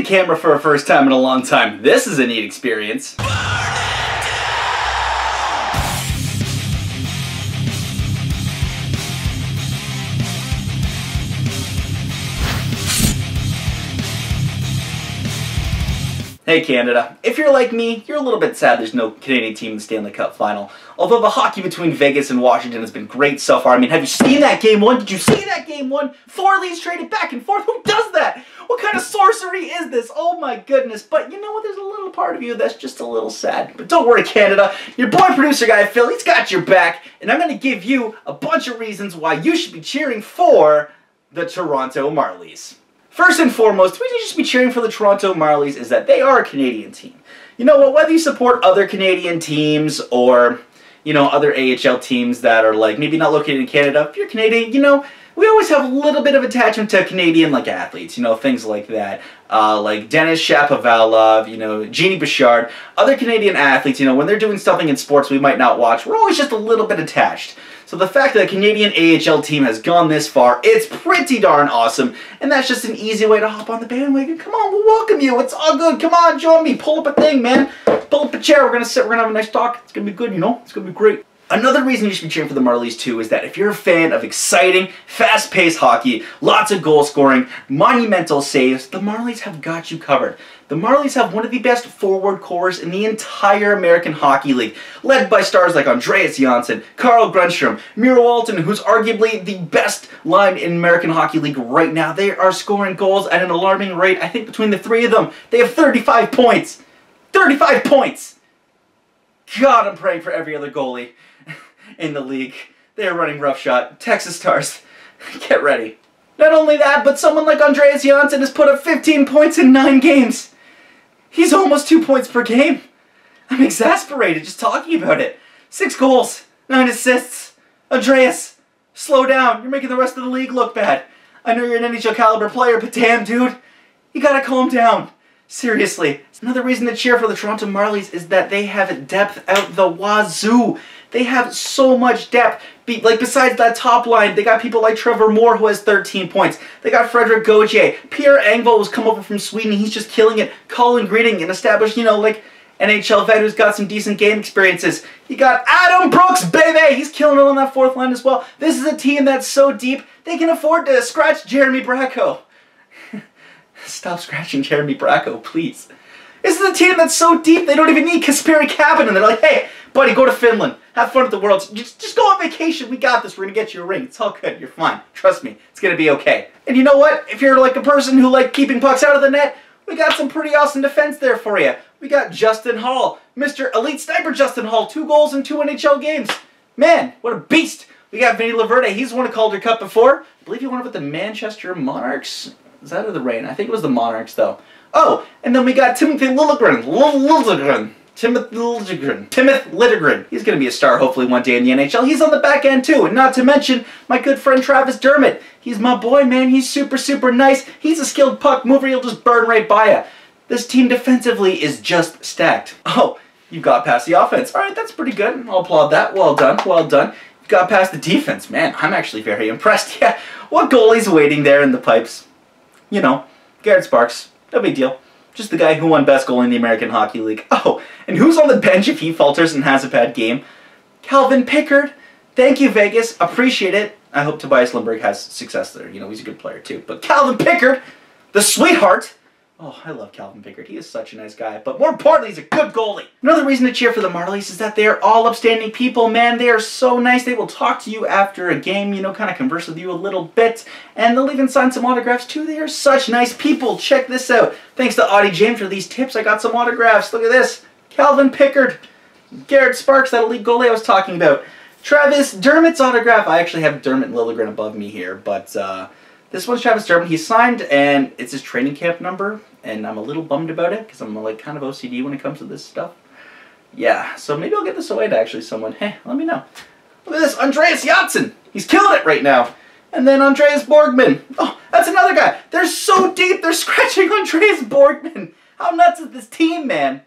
camera for a first time in a long time. This is a neat experience. Hey Canada, if you're like me, you're a little bit sad there's no Canadian team in the Stanley Cup final. Although the hockey between Vegas and Washington has been great so far. I mean, have you seen that Game 1? Did you see that Game 1? 4 leads traded back and forth. Who does that? What kind of sorcery is this? Oh my goodness. But you know what? There's a little part of you that's just a little sad. But don't worry, Canada. Your boy producer guy, Phil, he's got your back. And I'm going to give you a bunch of reasons why you should be cheering for the Toronto Marlies. First and foremost, the reason you should be cheering for the Toronto Marlies is that they are a Canadian team. You know what, whether you support other Canadian teams or, you know, other AHL teams that are like maybe not located in Canada, if you're Canadian, you know, we always have a little bit of attachment to Canadian like athletes, you know, things like that. Like Denis Shapovalov, you know, Jeannie Bouchard, other Canadian athletes, you know, when they're doing something in sports we might not watch, we're always just a little bit attached. So the fact that a Canadian AHL team has gone this far, it's pretty darn awesome. And that's just an easy way to hop on the bandwagon. Come on, we'll welcome you. It's all good. Come on, join me. Pull up a thing, man. Pull up a chair. We're going to sit. We're going to have a nice talk. It's going to be good, you know. It's going to be great. Another reason you should be cheering for the Marlies too is that if you're a fan of exciting, fast-paced hockey, lots of goal scoring, monumental saves, the Marlies have got you covered. The Marlies have one of the best forward cores in the entire American Hockey League, led by stars like Andreas Johnsson, Carl Grundstrom, Miro Alton, who's arguably the best line in American Hockey League right now. They are scoring goals at an alarming rate. I think between the three of them, they have 35 points. 35 points! God, I'm praying for every other goalie in the league. They are running roughshod. Texas Stars, get ready. Not only that, but someone like Andreas Johnsson has put up 15 points in 9 games. He's almost 2 points per game. I'm exasperated just talking about it. 6 goals, 9 assists. Andreas, slow down. You're making the rest of the league look bad. I know you're an NHL caliber player, but damn, dude, you gotta calm down. Seriously. Another reason to cheer for the Toronto Marlies is that they have depth out the wazoo. They have so much depth. Like, besides that top line, they got people like Trevor Moore, who has 13 points. They got Frederick Gauthier. Pierre Engvall has come over from Sweden. He's just killing it. Colin Greeting, an established, you know, like, NHL vet who's got some decent game experiences. You got Adam Brooks, baby! He's killing it on that 4th line as well. This is a team that's so deep, they can afford to scratch Jeremy Bracco. Stop scratching Jeremy Bracco, please. This is a team that's so deep they don't even need Kasperi Kapanen. They're like, hey, buddy, go to Finland. Have fun at the Worlds. Just go on vacation. We got this. We're going to get you a ring. It's all good. You're fine. Trust me. It's going to be okay. And you know what? If you're like a person who like keeping pucks out of the net, we got some pretty awesome defense there for you. We got Justin Hall. Mr. Elite Sniper Justin Hall. 2 goals in 2 NHL games. Man, what a beast. We got Vinny Laverde. He's won a Calder Cup before. I believe he won it with the Manchester Monarchs. Is that or the Reign? I think it was the Monarchs, though. Oh, and then we got Timothy Liljegren. Timothy Liljegren. He's going to be a star hopefully one day in the NHL. He's on the back end too. And not to mention my good friend Travis Dermott. He's my boy, man. He's super, super nice. He's a skilled puck mover. He'll just burn right by you. This team defensively is just stacked. Oh, you got past the offense. All right, that's pretty good. I'll applaud that. Well done. Well done. You got past the defense. Man, I'm actually very impressed. Yeah, what goalie's waiting there in the pipes? You know, Garrett Sparks. No big deal. Just the guy who won best goalie in the American Hockey League. Oh, and who's on the bench if he falters and has a bad game? Calvin Pickard. Thank you, Vegas. Appreciate it. I hope Tobias Lindbergh has success there. You know, he's a good player too. But Calvin Pickard, the sweetheart. Oh, I love Calvin Pickard. He is such a nice guy. But more importantly, he's a good goalie. Another reason to cheer for the Marlies is that they are all upstanding people, man. They are so nice. They will talk to you after a game, you know, kind of converse with you a little bit. And they'll even sign some autographs too. They are such nice people. Check this out. Thanks to Audie James for these tips. I got some autographs. Look at this. Calvin Pickard. Garrett Sparks, that elite goalie I was talking about. Travis Dermott's autograph. I actually have Dermott Liljegren above me here, but this one's Travis Dermott. He's signed, and it's his training camp number, and I'm a little bummed about it because I'm like kind of OCD when it comes to this stuff. Yeah, so maybe I'll get this away to actually someone. Hey, let me know. Look at this, Andreas Johnsson. He's killing it right now. And then Andreas Borgman. Oh, that's another guy. They're so deep, they're scratching Andreas Borgman. How nuts is this team, man?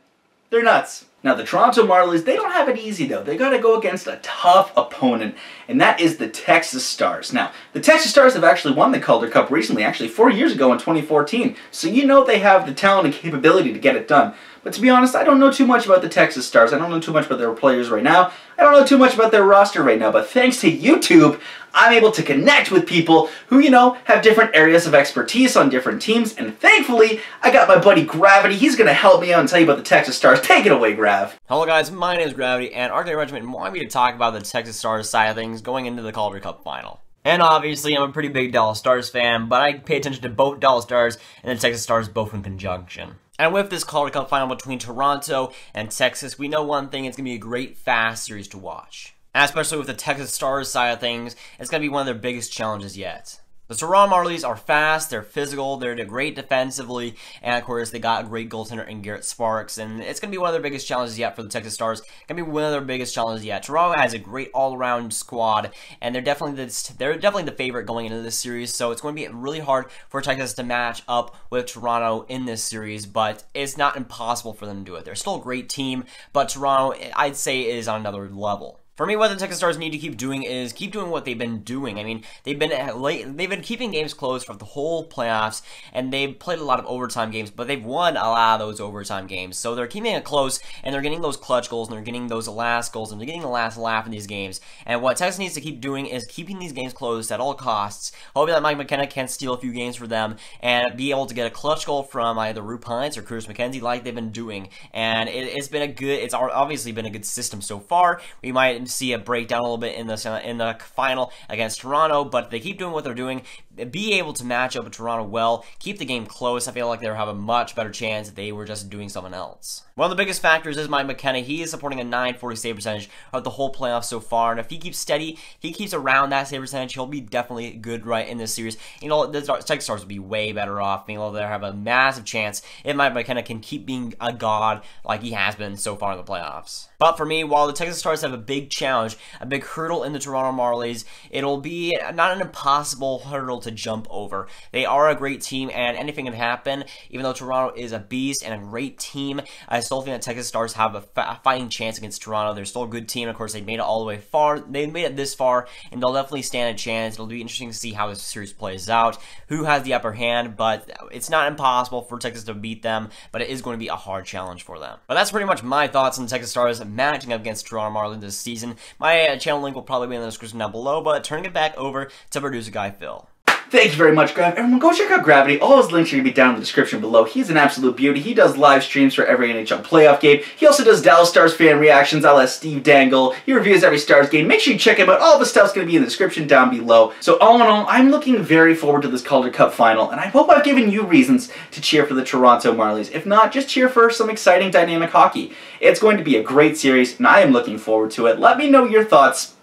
They're nuts. Now, the Toronto Marlies, they don't have it easy, though. They got to go against a tough opponent, and that is the Texas Stars. Now, the Texas Stars have actually won the Calder Cup recently, actually 4 years ago in 2014, so you know they have the talent and capability to get it done. But to be honest, I don't know too much about the Texas Stars. I don't know too much about their players right now. I don't know too much about their roster right now, but thanks to YouTube, I'm able to connect with people who, you know, have different areas of expertise on different teams, and thankfully, I got my buddy Gravity. He's going to help me out and tell you about the Texas Stars. Take it away, Grav. Hello guys, my name is Gravity, and our Regiment wanted me to talk about the Texas Stars side of things going into the Calder Cup final. And obviously, I'm a pretty big Dallas Stars fan, but I pay attention to both Dallas Stars and the Texas Stars both in conjunction. And with this Calder Cup final between Toronto and Texas, we know one thing, it's going to be a great, fast series to watch. And especially with the Texas Stars side of things, it's going to be one of their biggest challenges yet. The Toronto Marlies are fast, they're physical, they're great defensively, and of course they got a great goaltender in Garrett Sparks, and it's going to be one of their biggest challenges yet for the Texas Stars. It's going to be one of their biggest challenges yet. Toronto has a great all-around squad, and they're definitely the favorite going into this series, so it's going to be really hard for Texas to match up with Toronto in this series, but it's not impossible for them to do it. They're still a great team, but Toronto, I'd say, is on another level. For me, what the Texas Stars need to keep doing is keep doing what they've been doing. I mean, they've been keeping games close for the whole playoffs, and they've played a lot of overtime games, but they've won a lot of those overtime games. So they're keeping it close, and they're getting those clutch goals, and they're getting those last goals, and they're getting the last laugh in these games. And what Texas needs to keep doing is keeping these games close at all costs, hoping that Mike McKenna can steal a few games for them, and be able to get a clutch goal from either Rube Hines or Curtis McKenzie like they've been doing. And it's obviously been a good system so far. We might see a breakdown a little bit in the final against Toronto, but they keep doing what they're doing, be able to match up with Toronto well, keep the game close. I feel like they'll have a much better chance if they were just doing something else. One of the biggest factors is Mike McKenna. He is supporting a .940 save percentage of the whole playoffs so far, and if he keeps steady, if he keeps around that save percentage, he'll be definitely good right in this series. You know, the Texas Stars will be way better off. You know, they'll have a massive chance if Mike McKenna can keep being a god like he has been so far in the playoffs. But for me, while the Texas Stars have a big challenge, a big hurdle in the Toronto Marlies, it'll be not an impossible hurdle to jump over. They are a great team, and anything can happen. Even though Toronto is a beast and a great team, I still think that Texas Stars have a fighting chance against Toronto. They're still a good team. Of course, they made it all the way far. They made it this far, and they'll definitely stand a chance. It'll be interesting to see how this series plays out, who has the upper hand, but it's not impossible for Texas to beat them, but it is going to be a hard challenge for them. But that's pretty much my thoughts on the Texas Stars matching up against Toronto Marlies this season. My channel link will probably be in the description down below, but turning it back over to producer guy Phil. Thank you very much, Grav. Everyone, go check out Gravity. All his links are going to be down in the description below. He's an absolute beauty. He does live streams for every NHL playoff game. He also does Dallas Stars fan reactions a la Steve Dangle. He reviews every Stars game. Make sure you check him out. All of his stuff's going to be in the description down below. So all in all, I'm looking very forward to this Calder Cup final, and I hope I've given you reasons to cheer for the Toronto Marlies. If not, just cheer for some exciting, dynamic hockey. It's going to be a great series, and I am looking forward to it. Let me know your thoughts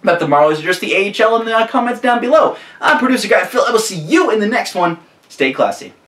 about the Marlies or just the AHL in the comments down below. I'm producer guy Phil. I will see you in the next one. Stay classy.